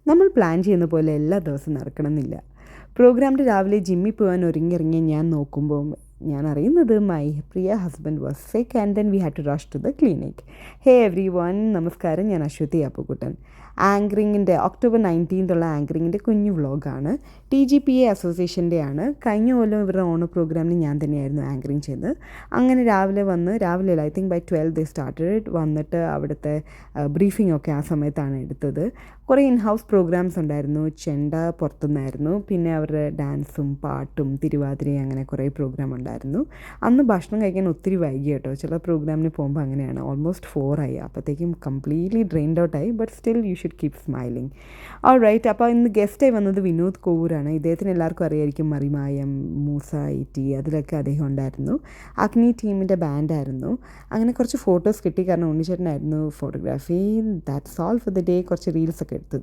നമ്മൾ പ്ലാൻ ചെയ്യുന്ന പോലെ എല്ലാ ദിവസവും നടക്കണമെന്നില്ല. പ്രോഗ്രാമിൻ്റെ രാവിലെ ജിമ്മിൽ പോകാൻ ഒരുങ്ങിയിറങ്ങിയ ഞാൻ നോക്കുമ്പോൾ ഞാൻ അറിയുന്നത് മൈ പ്രിയ husband was sick and then we had to rush to the clinic. Hey everyone, നമസ്കാരം. ഞാൻ അശ്വതി അപ്പുക്കുട്ടൻ. ആങ്കറിങ്ങിൻ്റെ ഒക്ടോബർ 19 ആങ്കറിങ്ങിൻ്റെ കുഞ്ഞു വ്ളോഗാണ്. TGPA അസോസിയേഷൻ്റെ ആണ്. കഴിഞ്ഞ കൊല്ലം ഇവരുടെ ഓണ പ്രോഗ്രാമിന് ഞാൻ തന്നെയായിരുന്നു ആങ്കറിങ് ചെയ്തത്. അങ്ങനെ രാവിലെ I think by 12 they started. വന്നിട്ട് അവിടുത്തെ ബ്രീഫിംഗ് ഒക്കെ ആ സമയത്താണ് എടുത്തത്. കുറേ ഇൻ ഹൗസ് പ്രോഗ്രാംസ് ഉണ്ടായിരുന്നു. ചെണ്ട പുറത്തുനിന്നായിരുന്നു. പിന്നെ അവരുടെ ഡാൻസും പാട്ടും തിരുവാതിരയും അങ്ങനെ കുറേ പ്രോഗ്രാം ഉണ്ടായിരുന്നു. അന്ന് ഭക്ഷണം കഴിക്കാൻ ഒത്തിരി വൈകി കേട്ടോ. ചില പ്രോഗ്രാമിന് പോകുമ്പോൾ അങ്ങനെയാണ്. ഓൾമോസ്റ്റ് 4 ആയി. അപ്പോഴത്തേക്കും കംപ്ലീറ്റ്ലി ഡ്രെയിൻഡ് ഔട്ടായി. But still you should keep smiling. Alright. അപ്പോൾ ഇന്ന് ഗസ്റ്റായി വന്നത് വിനോദ് കോവൂരാണ്. ഇദ്ദേഹത്തിന് എല്ലാവർക്കും അറിയായിരിക്കും. മറിമായം, മൂസ ഇറ്റി, അതിലൊക്കെ അദ്ദേഹം ഉണ്ടായിരുന്നു. അഗ്നി ടീമിൻ്റെ ബാൻഡായിരുന്നു. അങ്ങനെ കുറച്ച് ഫോട്ടോസ് കിട്ടി. കാരണം ഉണ്ണിച്ചേട്ടനായിരുന്നു photography. That's all for the day. കുറച്ച് റീൽസൊക്കെ എടുത്തു.